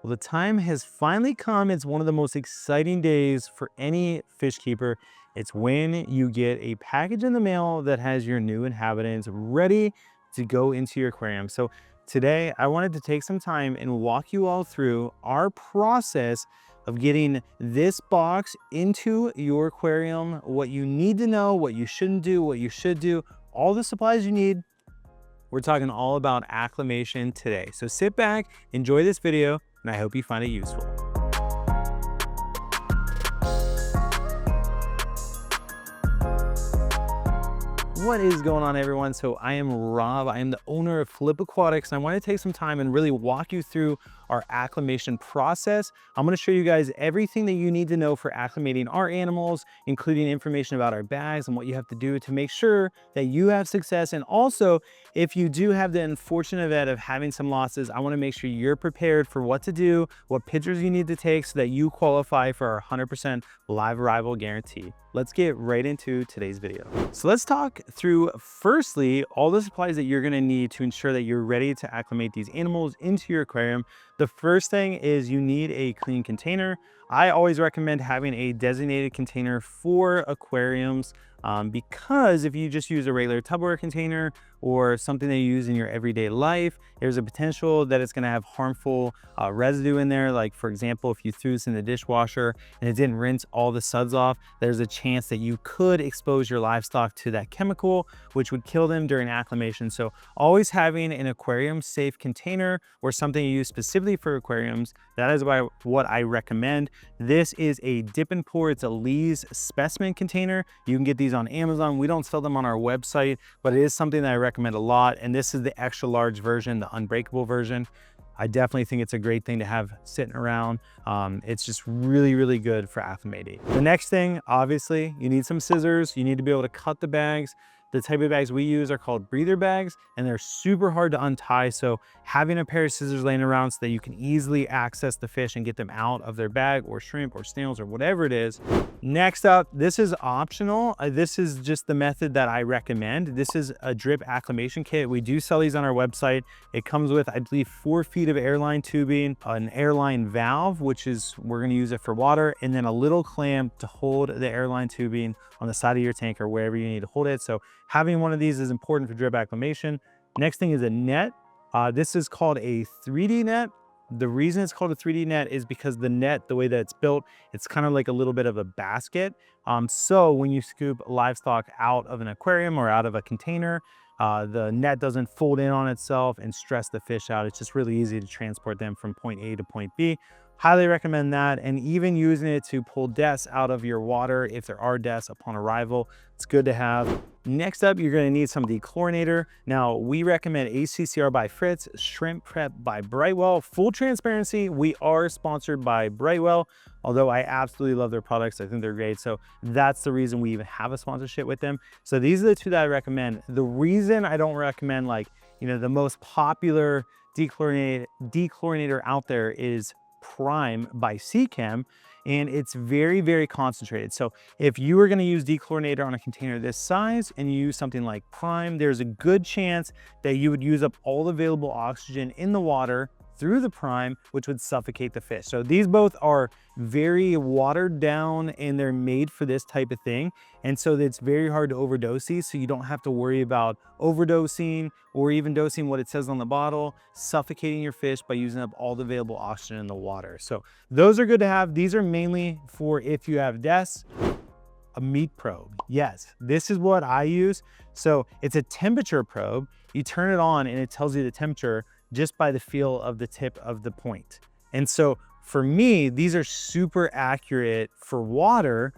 Well, the time has finally come. It's one of the most exciting days for any fish keeper. It's when you get a package in the mail that has your new inhabitants ready to go into your aquarium. So today I wanted to take some time and walk you all through our process of getting this box into your aquarium, what you need to know, what you shouldn't do, what you should do, all the supplies you need. We're talking all about acclimation today. So sit back, enjoy this video, and I hope you find it useful. What is going on, everyone? So I am Rob. I am the owner of Flipaquatics, and I want to take some time and really walk you through our acclimation process. I'm going to show you guys everything that you need to know for acclimating our animals, including information about our bags and what you have to do to make sure that you have success. And also, if you do have the unfortunate event of having some losses, I want to make sure you're prepared for what to do, what pictures you need to take so that you qualify for our 100% live arrival guarantee. Let's get right into today's video. So let's talk through, firstly, all the supplies that you're gonna need to ensure that you're ready to acclimate these animals into your aquarium. The first thing is you need a clean container. I always recommend having a designated container for aquariums because if you just use a regular Tupperware container or something that you use in your everyday life, there's a potential that it's going to have harmful residue in there. Like, for example, if you threw this in the dishwasher and it didn't rinse all the suds off, there's a chance that you could expose your livestock to that chemical, which would kill them during acclimation. So always having an aquarium safe container or something you use specifically for aquariums, that is what I recommend. This is a dip and pour. It's a Lee's specimen container. You can get these on Amazon. We don't sell them on our website, but it is something that I recommend a lot. And this is the extra large version, the unbreakable version. I definitely think it's a great thing to have sitting around. It's just really, really good for acclimating. The next thing, obviously, you need some scissors. You need to be able to cut the bags. The type of bags we use are called breather bags, and they're super hard to untie. So having a pair of scissors laying around so that you can easily access the fish and get them out of their bag or shrimp or snails or whatever it is. Next up, this is optional. This is just the method that I recommend. This is a drip acclimation kit. We do sell these on our website. It comes with, I believe, 4 feet of airline tubing, an airline valve, which is, we're gonna use it for water, and then a little clamp to hold the airline tubing on the side of your tank or wherever you need to hold it. So having one of these is important for drip acclimation. Next thing is a net. This is called a 3D net. The reason it's called a 3D net is because the net, the way that it's built, it's kind of like a little bit of a basket. So when you scoop livestock out of an aquarium or out of a container, the net doesn't fold in on itself and stress the fish out. It's just really easy to transport them from point A to point B. Highly recommend that. And even using it to pull deaths out of your water if there are deaths upon arrival, it's good to have. Next up, you're going to need some dechlorinator. Now, we recommend ACCR by Fritz, Shrimp Prep by Brightwell. Full transparency, we are sponsored by Brightwell, although I absolutely love their products. I think they're great. So that's the reason we even have a sponsorship with them. So these are the two that I recommend. The reason I don't recommend, like, the most popular dechlorinator out there is Prime by Seachem, and it's very, very concentrated. So if you were going to use dechlorinator on a container this size and you use something like Prime, there's a good chance that you would use up all available oxygen in the water through the Prime, which would suffocate the fish. So these both are very watered down and they're made for this type of thing. And so it's very hard to overdose these. So you don't have to worry about overdosing or even dosing what it says on the bottle, suffocating your fish by using up all the available oxygen in the water. So those are good to have. These are mainly for if you have deaths. A meat probe. Yes, this is what I use. So it's a temperature probe. You turn it on and it tells you the temperature just by the feel of the tip of the point. And so for me, these are super accurate for water,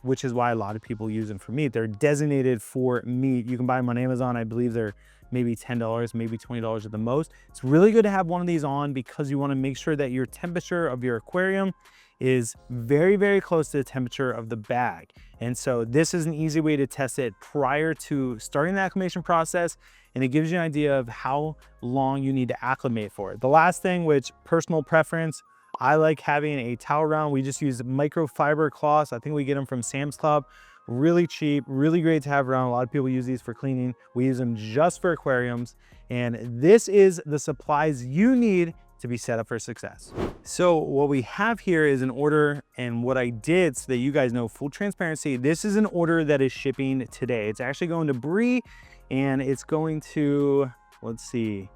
which is why a lot of people use them for meat. They're designated for meat. You can buy them on Amazon. I believe they're maybe $10, maybe $20 at the most. It's really good to have one of these on because you want to make sure that your temperature of your aquarium is very, very close to the temperature of the bag. And so this is an easy way to test it prior to starting the acclimation process, and it gives you an idea of how long you need to acclimate for it. The last thing, which personal preference, I like having a towel round. We just use microfiber cloths. I think we get them from Sam's Club. Really cheap, really great to have around. A lot of people use these for cleaning. We use them just for aquariums. And this is the supplies you need to be set up for success. So what we have here is an order, and what I did, so that you guys know, full transparency, this is an order that is shipping today. It's actually going to Bree, and it's going to, let's see,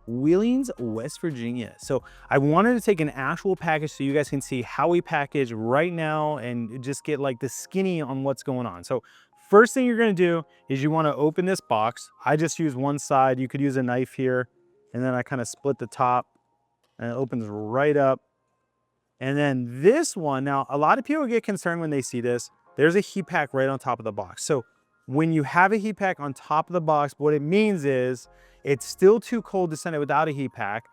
Wheelings, West Virginia. So I wanted to take an actual package so you guys can see how we package right now and just get like the skinny on what's going on. So first thing you're going to do is you want to open this box. I just use one side. You could use a knife here, and then I kind of split the top and it opens right up. And then this one, now a lot of people get concerned when they see this. There's a heat pack right on top of the box. So when you have a heat pack on top of the box, what it means is it's still too cold to send it without a heat pack,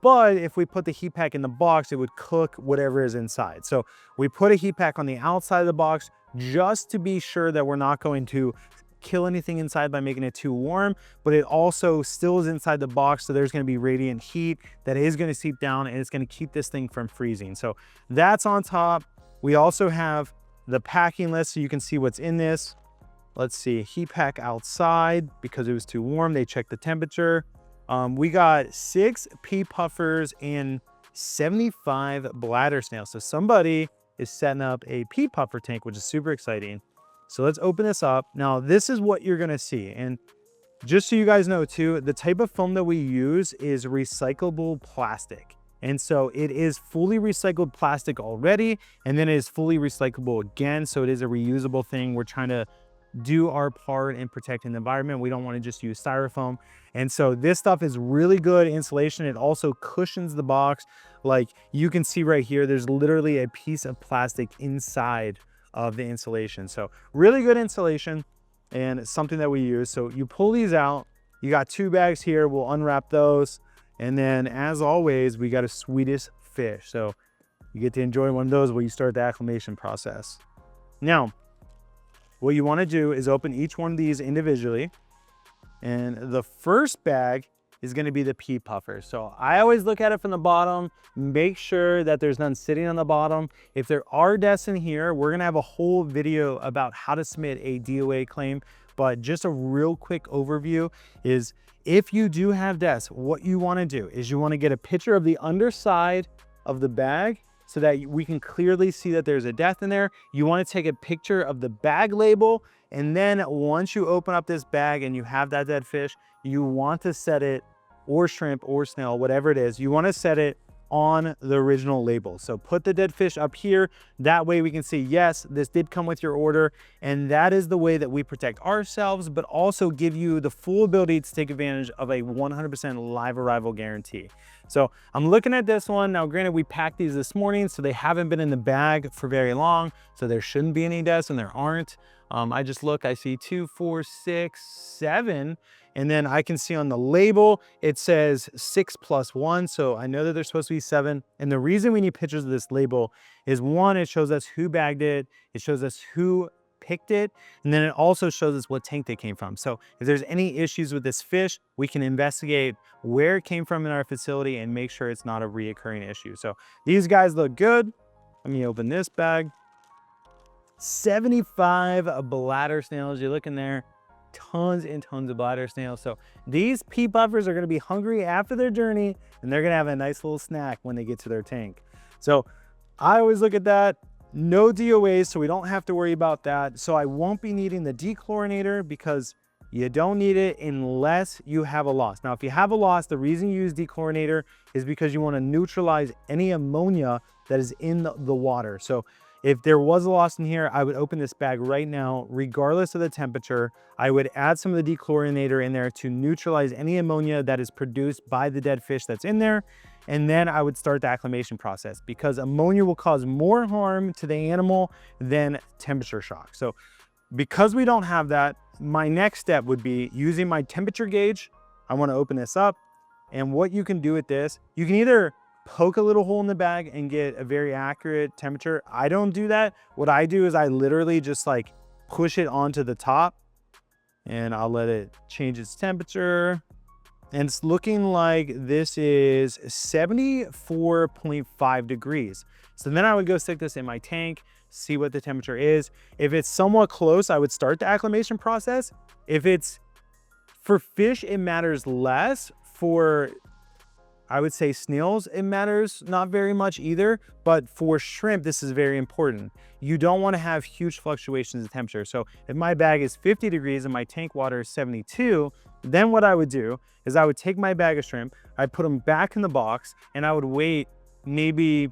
but if we put the heat pack in the box, it would cook whatever is inside. So we put a heat pack on the outside of the box just to be sure that we're not going to kill anything inside by making it too warm, but it also still is inside the box, so there's going to be radiant heat that is going to seep down, and it's going to keep this thing from freezing. So that's on top. We also have the packing list so you can see what's in this. Let's see, heat pack outside because it was too warm. They checked the temperature. We got 6 pea puffers and 75 bladder snails. So somebody is setting up a pea puffer tank, which is super exciting. So let's open this up. Now, this is what you're gonna see. And just so you guys know too, the type of foam that we use is recyclable plastic. And so it is fully recycled plastic already, and then it is fully recyclable again. So it is a reusable thing. We're trying to do our part in protecting the environment. We don't want to just use styrofoam. And so this stuff is really good insulation. It also cushions the box. Like you can see right here, there's literally a piece of plastic inside of the insulation. So really good insulation, and it's something that we use. So you pull these out, you got 2 bags here. We'll unwrap those. And then as always, we got a Swedish fish. So you get to enjoy one of those while you start the acclimation process. Now, what you want to do is open each one of these individually. And the first bag is going to be the pea puffer. So I always look at it from the bottom, make sure that there's none sitting on the bottom. If there are deaths in here, we're going to have a whole video about how to submit a DOA claim. But just a real quick overview is if you do have deaths, what you want to do is you want to get a picture of the underside of the bag so that we can clearly see that there's a death in there. You want to take a picture of the bag label, and then once you open up this bag and you have that dead fish, you want to set it, or shrimp or snail, whatever it is, you want to set it on the original label. So put the dead fish up here. That way we can see, yes, this did come with your order. And that is the way that we protect ourselves, but also give you the full ability to take advantage of a 100% live arrival guarantee. So I'm looking at this one. Now, granted, we packed these this morning, so they haven't been in the bag for very long. So there shouldn't be any deaths, and there aren't. I just look, I see 2, 4, 6, 7. And then I can see on the label, it says 6+1. So I know that there's supposed to be 7. And the reason we need pictures of this label is, one, it shows us who bagged it. It shows us who picked it. And then it also shows us what tank they came from. So if there's any issues with this fish, we can investigate where it came from in our facility and make sure it's not a reoccurring issue. So these guys look good. Let me open this bag. 75 bladder snails. You look in there. Tons and tons of bladder snails. So these pea puffers are going to be hungry after their journey, and they're going to have a nice little snack when they get to their tank. So I always look at that. No DOAs, so we don't have to worry about that. So I won't be needing the dechlorinator because you don't need it unless you have a loss. Now, if you have a loss, the reason you use dechlorinator is because you want to neutralize any ammonia that is in the water. So if there was a loss in here, I would open this bag right now, regardless of the temperature. I would add some of the dechlorinator in there to neutralize any ammonia that is produced by the dead fish that's in there. And then I would start the acclimation process, because ammonia will cause more harm to the animal than temperature shock. So because we don't have that, my next step would be using my temperature gauge. I want to open this up. And what you can do with this, you can either poke a little hole in the bag and get a very accurate temperature. I don't do that. What I do is I literally just like push it onto the top, and I'll let it change its temperature. And it's looking like this is 74.5 degrees. So then I would go stick this in my tank, see what the temperature is. If it's somewhat close, I would start the acclimation process. If it's for fish, it matters less. For I would say snails, it matters not very much either, but for shrimp, this is very important. You don't want to have huge fluctuations in temperature. So if my bag is 50 degrees and my tank water is 72, then what I would do is I would take my bag of shrimp, I'd put them back in the box, and I would wait maybe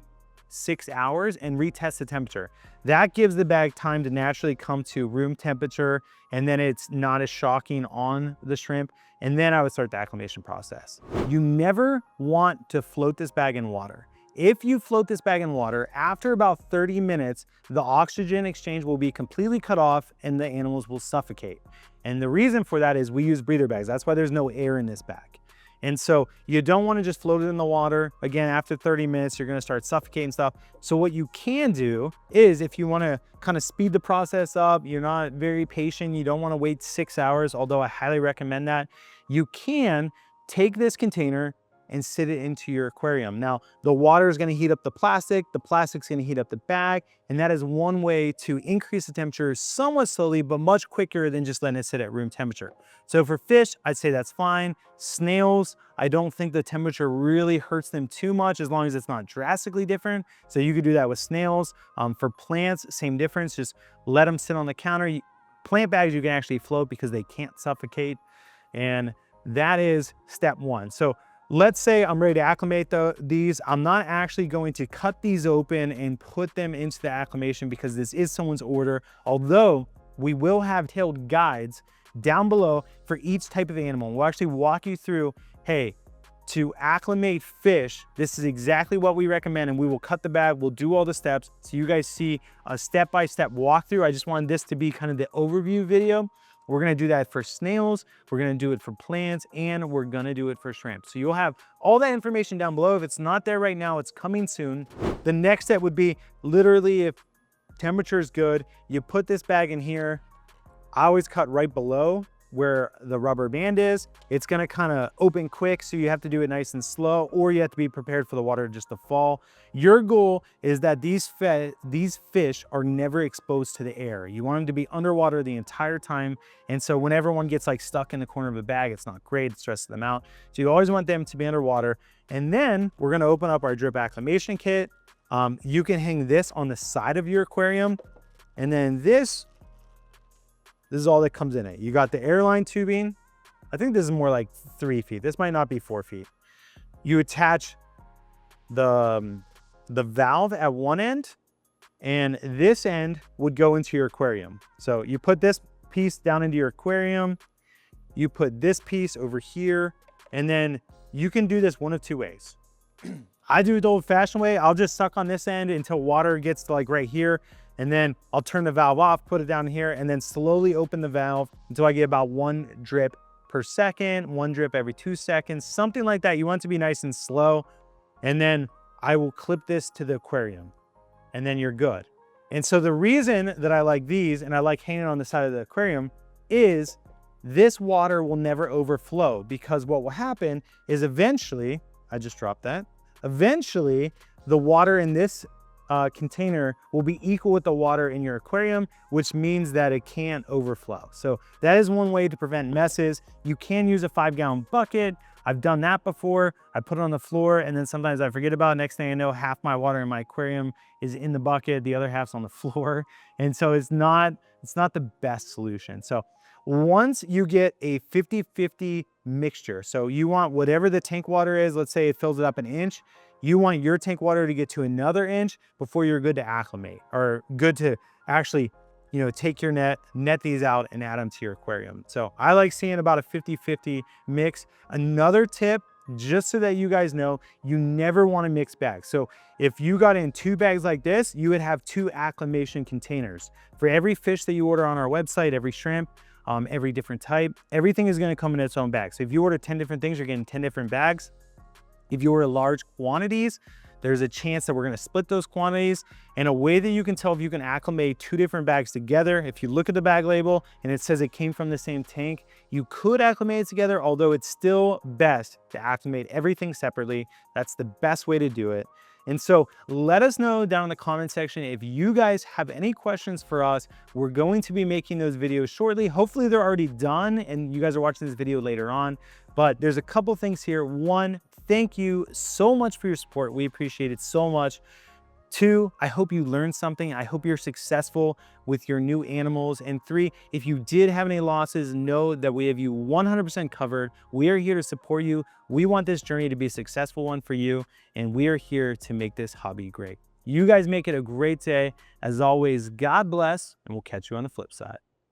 6 hours and retest the temperature. That gives the bag time to naturally come to room temperature, and then it's not as shocking on the shrimp. And then I would start the acclimation process. You never want to float this bag in water. If you float this bag in water, after about 30 minutes, the oxygen exchange will be completely cut off and the animals will suffocate. And the reason for that is we use breather bags. That's why there's no air in this bag. And so you don't want to just float it in the water. Again, after 30 minutes, you're going to start suffocating stuff. So what you can do is, if you want to kind of speed the process up, you're not very patient, you don't want to wait 6 hours, although I highly recommend that, you can take this container and sit it into your aquarium. Now, the water is going to heat up the plastic's going to heat up the bag, and that is one way to increase the temperature somewhat slowly, but much quicker than just letting it sit at room temperature. So for fish, I'd say that's fine. Snails, I don't think the temperature really hurts them too much as long as it's not drastically different. So you could do that with snails. For plants, same difference, just let them sit on the counter. Plant bags you can actually float because they can't suffocate. And that is step one. So let's say I'm ready to acclimate these. I'm not actually going to cut these open and put them into the acclimation because this is someone's order, although we will have detailed guides down below for each type of animal. We'll actually walk you through, hey, to acclimate fish, this is exactly what we recommend, and we will cut the bag, we'll do all the steps so you guys see a step-by-step walkthrough. I just wanted this to be kind of the overview video. We're gonna do that for snails, we're gonna do it for plants, and we're gonna do it for shrimp. So you'll have all that information down below. If it's not there right now, it's coming soon. The next step would be literally, if temperature is good, you put this bag in here. I always cut right below where the rubber band is. It's gonna kind of open quick, so you have to do it nice and slow, or you have to be prepared for the water just to fall. Your goal is that these fish are never exposed to the air. You want them to be underwater the entire time, and so whenever one gets like stuck in the corner of a bag, it's not great, it stresses them out. So you always want them to be underwater. And then we're gonna open up our drip acclimation kit. You can hang this on the side of your aquarium, and then this is all that comes in it. You got the airline tubing. I think this is more like 3 feet. This might not be 4 feet. You attach the valve at one end, and this end would go into your aquarium. So you put this piece down into your aquarium, you put this piece over here, and then you can do this one of two ways. I do it the old-fashioned way. I'll just suck on this end until water gets to like right here, and then I'll turn the valve off, put it down here, and then slowly open the valve until I get about 1 drip per second, 1 drip every 2 seconds, something like that. You want it to be nice and slow. And then I will clip this to the aquarium, and then you're good. And so the reason that I like these and I like hanging on the side of the aquarium is this water will never overflow, because what will happen is eventually, I just dropped that, eventually the water in this container will be equal with the water in your aquarium, which means that it can't overflow. So that is one way to prevent messes. You can use a 5-gallon bucket. I've done that before. I put it on the floor, and then sometimes I forget about it. Next thing I know, half my water in my aquarium is in the bucket, the other half's on the floor. And so it's not the best solution. So once you get a 50-50 mixture, so you want whatever the tank water is, let's say it fills it up 1 inch, you want your tank water to get to another inch before you're good to acclimate, or good to actually, you know, take your net these out and add them to your aquarium. So I like seeing about a 50-50 mix. Another tip, just so that you guys know, you never want to mix bags. So if you got in 2 bags like this, you would have 2 acclimation containers. For every fish that you order on our website, every shrimp, every different type, everything is going to come in its own bag. So if you order 10 different things, you're getting 10 different bags. If you order large quantities, there's a chance that we're going to split those quantities. And a way that you can tell if you can acclimate 2 different bags together, if you look at the bag label and it says it came from the same tank, you could acclimate it together, although it's still best to acclimate everything separately. That's the best way to do it. And so let us know down in the comment section if you guys have any questions for us. We're going to be making those videos shortly. Hopefully they're already done and you guys are watching this video later on. But there's a couple things here. One, thank you so much for your support. We appreciate it so much. Two, I hope you learned something. I hope you're successful with your new animals. And three, if you did have any losses, know that we have you 100% covered. We are here to support you. We want this journey to be a successful one for you, and we are here to make this hobby great. You guys make it a great day. As always, God bless, and we'll catch you on the flip side.